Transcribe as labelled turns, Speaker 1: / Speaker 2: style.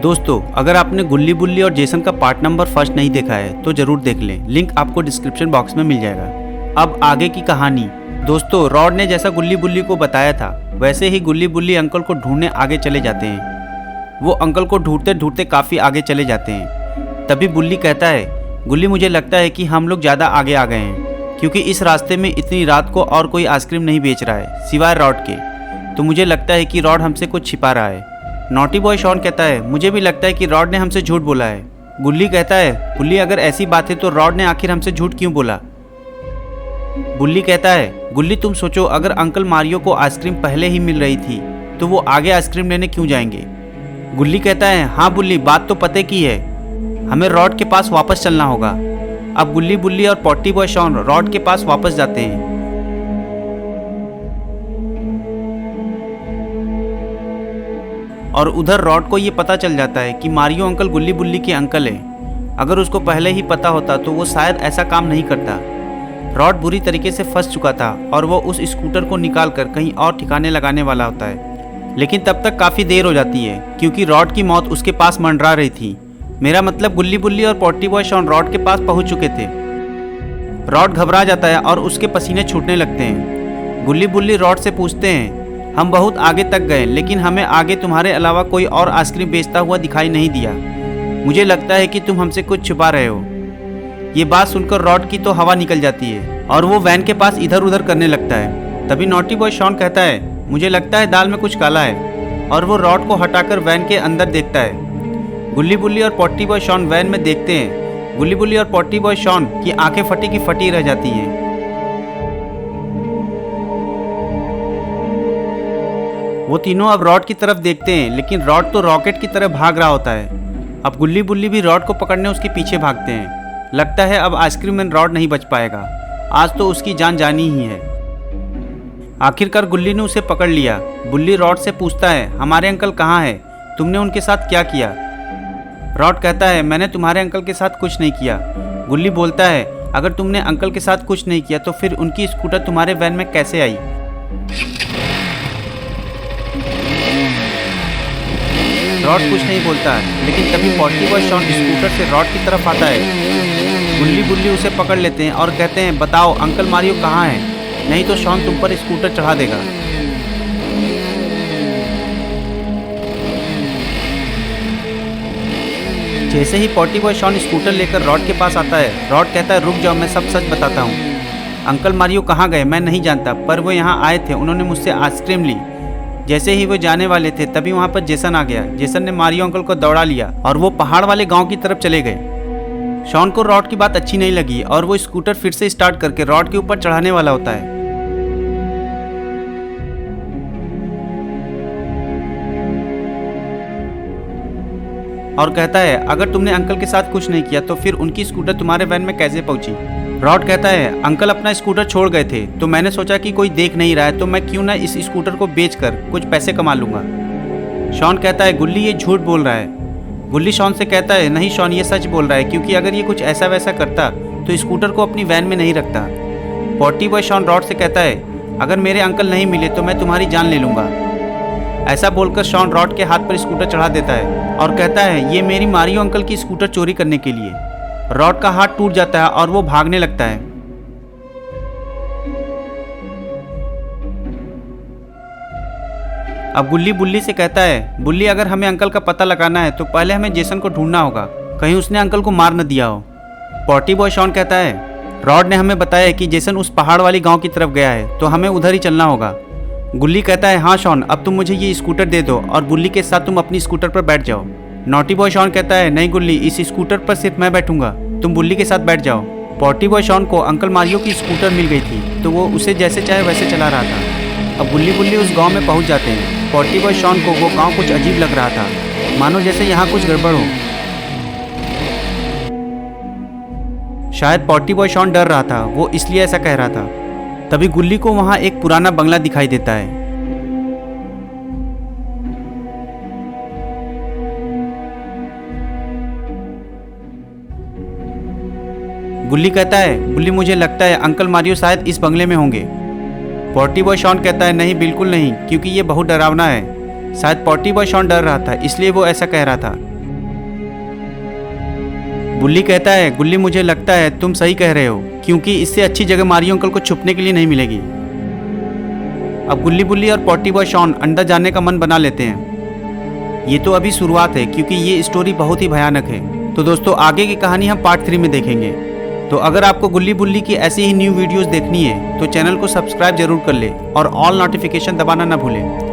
Speaker 1: दोस्तों, अगर आपने गुल्ली बुल्ली और जेसन का पार्ट नंबर फर्स्ट नहीं देखा है तो जरूर देख लें। लिंक आपको डिस्क्रिप्शन बॉक्स में मिल जाएगा। अब आगे की कहानी। दोस्तों, रॉड ने जैसा गुल्ली बुल्ली को बताया था वैसे ही गुल्ली बुल्ली अंकल को ढूंढने आगे चले जाते हैं। वो अंकल को ढूंढते ढूंढते काफ़ी आगे चले जाते हैं। तभी बुल्ली कहता है, गुल्ली मुझे लगता है कि हम लोग ज़्यादा आगे आ गए हैं, क्योंकि इस रास्ते में इतनी रात को और कोई आइसक्रीम नहीं बेच रहा है सिवाय रॉड के। तो मुझे लगता है कि रॉड हमसे कुछ छिपा रहा है। नॉटी बॉय शॉन कहता है, मुझे भी लगता है कि रॉड ने हमसे झूठ बोला है। गुल्ली कहता है, बुल्ली अगर ऐसी बात है तो रॉड ने आखिर हमसे झूठ क्यों बोला। बुल्ली कहता है, गुल्ली तुम सोचो, अगर अंकल मारियो को आइसक्रीम पहले ही मिल रही थी तो वो आगे आइसक्रीम लेने क्यों जाएंगे। गुल्ली कहता है, हाँ बुल्ली, बात तो पते की है, हमें रॉड के पास वापस चलना होगा। अब गुल्ली बुल्ली और पॉटी बॉय शॉन रॉड के पास वापस जाते हैं। और उधर रॉड को ये पता चल जाता है कि मारियो अंकल गुल्ली बुल्ली के अंकल हैं। अगर उसको पहले ही पता होता तो वो शायद ऐसा काम नहीं करता। रॉड बुरी तरीके से फंस चुका था और वो उस स्कूटर को निकालकर कहीं और ठिकाने लगाने वाला होता है, लेकिन तब तक काफ़ी देर हो जाती है क्योंकि रॉड की मौत उसके पास मंडरा रही थी। मेरा मतलब गुल्ली बुल्ली और पॉटी बॉय शॉन रॉड के पास पहुंच चुके थे। रॉड घबरा जाता है और उसके पसीने छूटने लगते हैं। गुल्ली बुल्ली रॉड से पूछते हैं, हम बहुत आगे तक गए लेकिन हमें आगे तुम्हारे अलावा कोई और आइसक्रीम बेचता हुआ दिखाई नहीं दिया। मुझे लगता है कि तुम हमसे कुछ छुपा रहे हो। ये बात सुनकर रॉड की तो हवा निकल जाती है और वो वैन के पास इधर उधर करने लगता है। तभी नॉटी बॉय शॉन कहता है, मुझे लगता है दाल में कुछ काला है, और वो रॉड को हटाकर वैन के अंदर देखता है। गुल्ली बुल्ली और पॉटी बॉय शॉन वैन में देखते हैं। गुल्ली बुल्ली और पॉटी बॉय शॉन की आंखें फटी की फटी रह जाती हैं। वो तीनों अब रॉड की तरफ देखते हैं, लेकिन रॉड तो रॉकेट की तरह भाग रहा होता है। अब गुल्ली बुल्ली भी रॉड को पकड़ने उसके पीछे भागते हैं। लगता है अब आइसक्रीम मैन रॉड नहीं बच पाएगा, आज तो उसकी जान जानी ही है। आखिरकार गुल्ली ने उसे पकड़ लिया। बुल्ली रॉड से पूछता है, हमारे अंकल कहाँ हैं? तुमने उनके साथ क्या किया? रॉड कहता है, मैंने तुम्हारे अंकल के साथ कुछ नहीं किया। गुल्ली बोलता है, अगर तुमने अंकल के साथ कुछ नहीं किया तो फिर उनकी स्कूटर तुम्हारे वैन में कैसे आई? रॉड कुछ नहीं बोलता है, लेकिन तभी पॉटी बॉय शॉन स्कूटर से रॉड की तरफ आता है। गुल्ली बुल्ली उसे पकड़ लेते हैं और कहते हैं, बताओ अंकल मारियो कहाँ है, नहीं तो शॉन तुम पर स्कूटर चढ़ा देगा। जैसे ही पॉटी बॉय शॉन स्कूटर लेकर रॉड के पास आता है, रॉड कहता है, रुक जाओ, मैं सब सच बताता हूँ। अंकल मारियो कहाँ गए मैं नहीं जानता, पर वो यहाँ आए थे, उन्होंने मुझसे आइसक्रीम ली। जैसे ही वो जाने वाले थे तभी वहाँ पर जेसन आ गया। जेसन ने मारियो अंकल को दौड़ा लिया और वो पहाड़ वाले गांव की तरफ चले गए। शॉन को रॉड की बात अच्छी नहीं लगी और वो स्कूटर फिर से स्टार्ट करके रॉड के ऊपर चढ़ाने वाला होता है। और कहता है, अगर तुमने अंकल के साथ कुछ नहीं किया तो फिर उनकी स्कूटर तुम्हारे वैन में कैसे पहुंची? रॉड कहता है, अंकल अपना स्कूटर छोड़ गए थे तो मैंने सोचा कि कोई देख नहीं रहा है तो मैं क्यों ना इस स्कूटर को बेचकर कुछ पैसे कमा लूँगा। शॉन कहता है, गुल्ली ये झूठ बोल रहा है। गुल्ली शॉन से कहता है, नहीं शॉन, ये सच बोल रहा है, क्योंकि अगर ये कुछ ऐसा वैसा करता तो स्कूटर को अपनी वैन में नहीं रखता। पॉटी बॉय शॉन रॉड से कहता है, अगर मेरे अंकल नहीं मिले तो मैं तुम्हारी जान ले लूँगा। ऐसा बोलकर शॉन रॉड के हाथ पर स्कूटर चढ़ा देता है और कहता है, ये मेरी मारियो अंकल की स्कूटर चोरी करने के लिए। रॉड का हाथ टूट जाता है और वो भागने लगता है। अब गुल्ली बुल्ली से कहता है, बुल्ली अगर हमें अंकल का पता लगाना है तो पहले हमें जेसन को ढूंढना होगा, कहीं उसने अंकल को मार न दिया हो। पॉटी बॉय शॉन कहता है, रॉड ने हमें बताया कि जेसन उस पहाड़ वाली गांव की तरफ गया है तो हमें उधर ही चलना होगा। गुल्ली कहता है, हाँ शॉन, अब तुम मुझे ये स्कूटर दे दो और बुल्ली के साथ तुम अपनी स्कूटर पर बैठ जाओ। नॉटी बॉय शॉन कहता है, नहीं गुल्ली, इस स्कूटर पर सिर्फ मैं बैठूंगा, तुम बुल्ली के साथ बैठ जाओ। पॉटी बॉय शॉन को अंकल मारियो की स्कूटर मिल गई थी तो वो उसे जैसे चाहे वैसे चला रहा था। अब गुल्ली बुल्ली उस गांव में पहुंच जाते हैं। पॉटी बॉय शॉन को वो गांव कुछ अजीब लग रहा था, मानो जैसे यहाँ कुछ गड़बड़ हो। शायद पॉटी बॉय शॉन डर रहा था, वो इसलिए ऐसा कह रहा था। तभी गुल्ली को वहाँ एक पुराना बंगला दिखाई देता है। गुल्ली कहता है, बुल्ली मुझे लगता है अंकल मारियो शायद इस बंगले में होंगे। पॉटी बॉय शॉन कहता है, नहीं बिल्कुल नहीं, क्योंकि ये बहुत डरावना है। शायद पॉटी बॉय शॉन डर रहा था इसलिए वो ऐसा कह रहा था। बुल्ली कहता है, गुल्ली मुझे लगता है तुम सही कह रहे हो, क्योंकि इससे अच्छी जगह मारियो अंकल को छुपने के लिए नहीं मिलेगी। अब गुल्ली बुल्ली और पॉटी बॉय शॉन अंदर जाने का मन बना लेते हैं। ये तो अभी शुरुआत है, क्योंकि ये स्टोरी बहुत ही भयानक है। तो दोस्तों आगे की कहानी हम पार्ट 3 में देखेंगे। तो अगर आपको गुल्ली बुल्ली की ऐसी ही न्यू वीडियोस देखनी है तो चैनल को सब्सक्राइब जरूर कर ले और ऑल नोटिफिकेशन दबाना ना भूलें।